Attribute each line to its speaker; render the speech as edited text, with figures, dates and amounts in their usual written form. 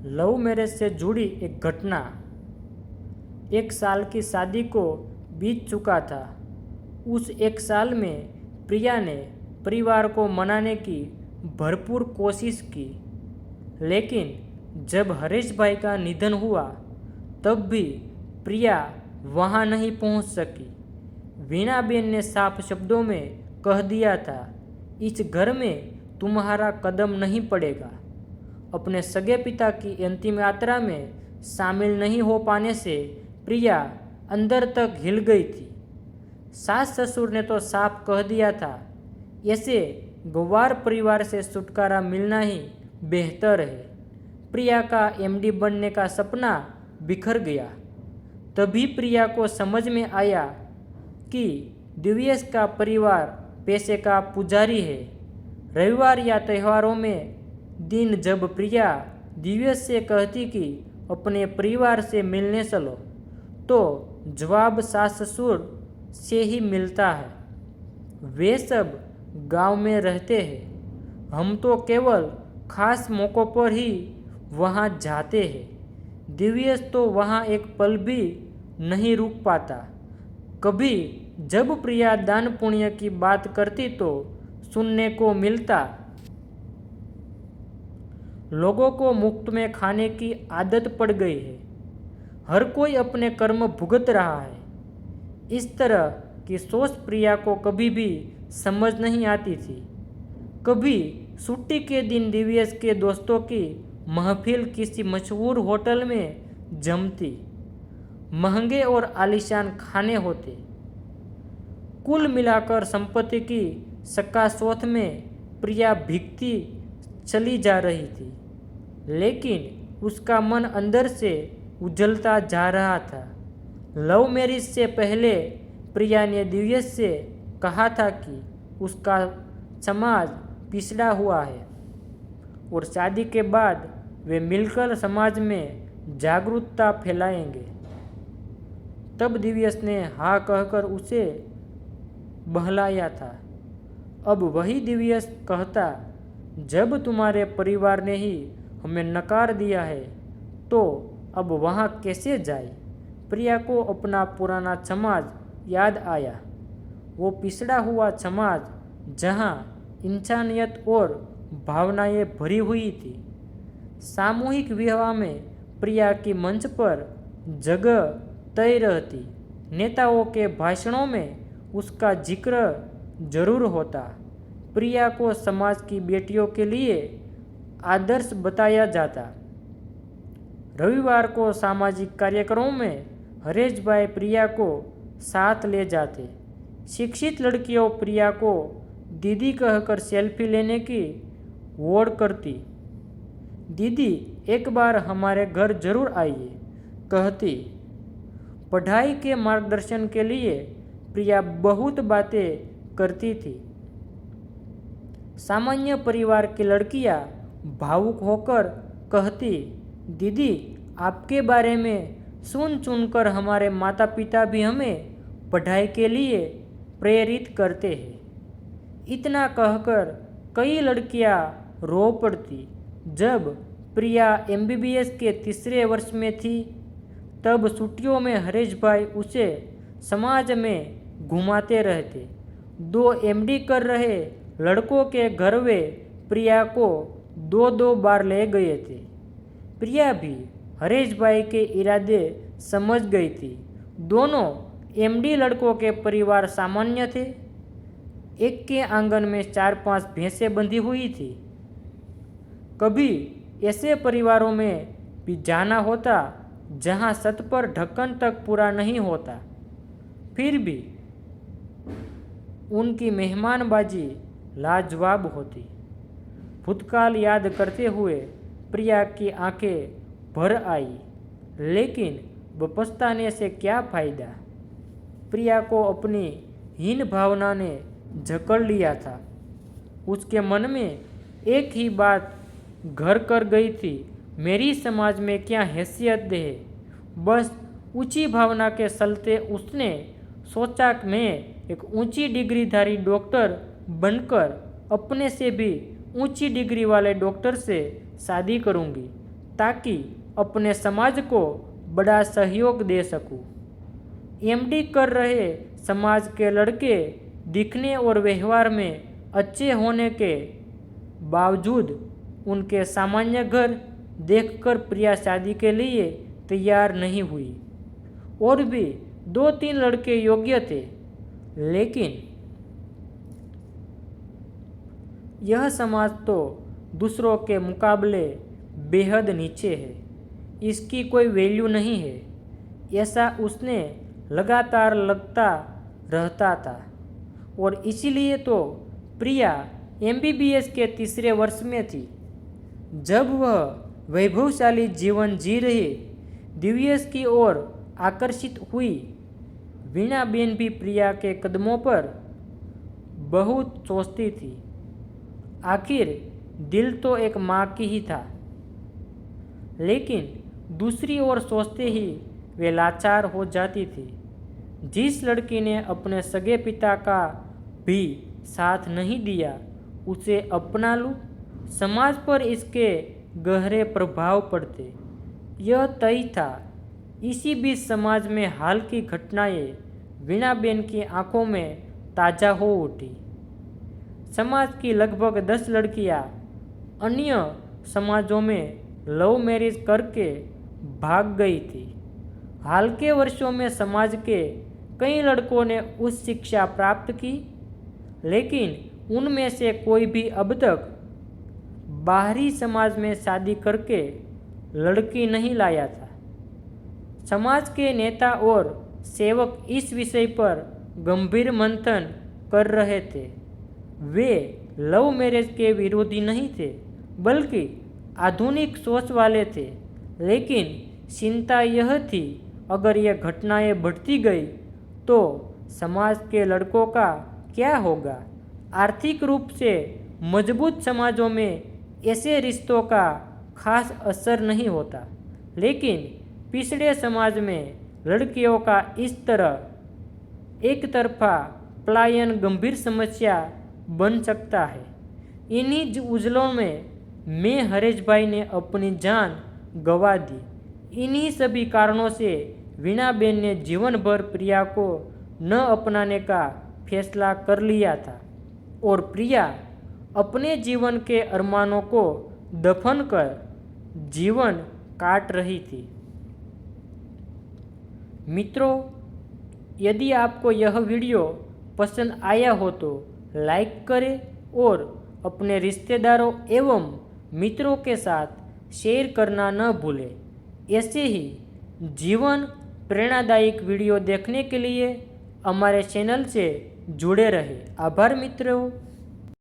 Speaker 1: Love marriage से जुड़ी एक घटना। 1 साल की शादी को बीत चुका था। उस 1 साल में प्रिया ने परिवार को मनाने की भरपूर कोशिश की, लेकिन जब हरीश भाई का निधन हुआ तब भी प्रिया वहां नहीं पहुंच सकी। वीणाबेन ने साफ शब्दों में कह दिया था, इस घर में तुम्हारा कदम नहीं पड़ेगा। अपने सगे पिता की अंतिम यात्रा में शामिल नहीं हो पाने से प्रिया अंदर तक हिल गई थी। सास ससुर ने तो साफ कह दिया था, ऐसे गंवार परिवार से छुटकारा मिलना ही बेहतर है। प्रिया का एमडी बनने का सपना बिखर गया। तभी प्रिया को समझ में आया कि दिव्येश का परिवार पैसे का पुजारी है। रविवार या त्योहारों में दिन जब प्रिया दिव्येश से कहती कि अपने परिवार से मिलने चलो, तो जवाब सास ससुर से ही मिलता है, वे सब गांव में रहते हैं, हम तो केवल खास मौक़ों पर ही वहां जाते हैं। दिव्येश तो वहां एक पल भी नहीं रुक पाता। कभी जब प्रिया दान पुण्य की बात करती तो सुनने को मिलता, लोगों को मुफ्त में खाने की आदत पड़ गई है, हर कोई अपने कर्म भुगत रहा है। इस तरह की सोच प्रिया को कभी भी समझ नहीं आती थी। कभी छुट्टी के दिन दिव्येश के दोस्तों की महफिल किसी मशहूर होटल में जमती, महंगे और आलीशान खाने होते। कुल मिलाकर संपत्ति की शक्काशोथ में प्रिया भीगती चली जा रही थी, लेकिन उसका मन अंदर से उजलता जा रहा था। लव मैरिज से पहले प्रिया ने दिव्येश से कहा था कि उसका समाज पिछड़ा हुआ है और शादी के बाद वे मिलकर समाज में जागरूकता फैलाएंगे। तब दिव्येश ने हाँ कहकर उसे बहलाया था। अब वही दिव्येश कहता, जब तुम्हारे परिवार ने ही हमें नकार दिया है तो अब वहाँ कैसे जाए। प्रिया को अपना पुराना समाज याद आया, वो पिछड़ा हुआ समाज जहाँ इंसानियत और भावनाएं भरी हुई थी। सामूहिक विवाह में प्रिया की मंच पर जगह तय रहती, नेताओं के भाषणों में उसका जिक्र जरूर होता। प्रिया को समाज की बेटियों के लिए आदर्श बताया जाता। रविवार को सामाजिक कार्यक्रमों में हरीश भाई प्रिया को साथ ले जाते। शिक्षित लड़कियों प्रिया को दीदी कहकर सेल्फी लेने की होड़ करती। दीदी एक बार हमारे घर जरूर आइए कहती। पढ़ाई के मार्गदर्शन के लिए प्रिया बहुत बातें करती थी। सामान्य परिवार की लड़कियां भावुक होकर कहती, दीदी आपके बारे में सुन सुनकर हमारे माता पिता भी हमें पढ़ाई के लिए प्रेरित करते हैं। इतना कहकर कई लड़कियां रो पड़ती। जब प्रिया एमबीबीएस के 3रे वर्ष में थी, तब छुट्टियों में हरीश भाई उसे समाज में घुमाते रहते। 2 एमडी कर रहे लड़कों के घर वे प्रिया को 2-2 बार ले गए थे। प्रिया भी हरीश भाई के इरादे समझ गई थी। दोनों एमडी लड़कों के परिवार सामान्य थे। एक के आंगन में 4-5 भैंसें बंधी हुई थी। कभी ऐसे परिवारों में भी जाना होता जहां छत पर ढक्कन तक पूरा नहीं होता, फिर भी उनकी मेहमानबाजी लाजवाब होती। भूतकाल याद करते हुए प्रिया की आंखें भर आई, लेकिन पछताने से क्या फायदा। प्रिया को अपनी हीन भावना ने जकड़ लिया था। उसके मन में एक ही बात घर कर गई थी, मेरी समाज में क्या हैसियत है। बस ऊंची भावना के चलते उसने सोचा कि मैं एक ऊंची डिग्रीधारी डॉक्टर बनकर अपने से भी ऊंची डिग्री वाले डॉक्टर से शादी करूंगी, ताकि अपने समाज को बड़ा सहयोग दे सकूं। एमडी कर रहे समाज के लड़के दिखने और व्यवहार में अच्छे होने के बावजूद उनके सामान्य घर देखकर प्रिया शादी के लिए तैयार नहीं हुई। और भी 2-3 लड़के योग्य थे, लेकिन यह समाज तो दूसरों के मुकाबले बेहद नीचे है, इसकी कोई वैल्यू नहीं है, ऐसा उसने लगातार लगता रहता था। और इसीलिए तो प्रिया एमबीबीएस के 3रे वर्ष में थी जब वह वैभवशाली जीवन जी रही दिव्येश की ओर आकर्षित हुई। वीणाबेन भी प्रिया के कदमों पर बहुत सोचती थी। आखिर दिल तो एक माँ की ही था, लेकिन दूसरी ओर सोचते ही वे लाचार हो जाती थी। जिस लड़की ने अपने सगे पिता का भी साथ नहीं दिया उसे अपना लूं, समाज पर इसके गहरे प्रभाव पड़ते, यह तय था। इसी बीच समाज में हाल की घटनाएं वीणाबेन की आंखों में ताज़ा हो उठी। समाज की लगभग 10 लड़कियां अन्य समाजों में लव मैरिज करके भाग गई थी। हाल के वर्षों में समाज के कई लड़कों ने उच्च शिक्षा प्राप्त की, लेकिन उनमें से कोई भी अब तक बाहरी समाज में शादी करके लड़की नहीं लाया था। समाज के नेता और सेवक इस विषय पर गंभीर मंथन कर रहे थे। वे लव मैरिज के विरोधी नहीं थे, बल्कि आधुनिक सोच वाले थे, लेकिन चिंता यह थी अगर ये घटनाएं बढ़ती गई तो समाज के लड़कों का क्या होगा। आर्थिक रूप से मजबूत समाजों में ऐसे रिश्तों का खास असर नहीं होता, लेकिन पिछड़े समाज में लड़कियों का इस तरह एक तरफा पलायन गंभीर समस्या बन सकता है। इन्हीं उजलों में हरेश भाई ने अपनी जान गंवा दी। इन्हीं सभी कारणों से वीणाबेन ने जीवन भर प्रिया को न अपनाने का फैसला कर लिया था और प्रिया अपने जीवन के अरमानों को दफन कर जीवन काट रही थी। मित्रों, यदि आपको यह वीडियो पसंद आया हो तो लाइक करें और अपने रिश्तेदारों एवं मित्रों के साथ शेयर करना न भूलें। ऐसे ही जीवन प्रेरणादायक वीडियो देखने के लिए हमारे चैनल से जुड़े रहें। आभार मित्रों।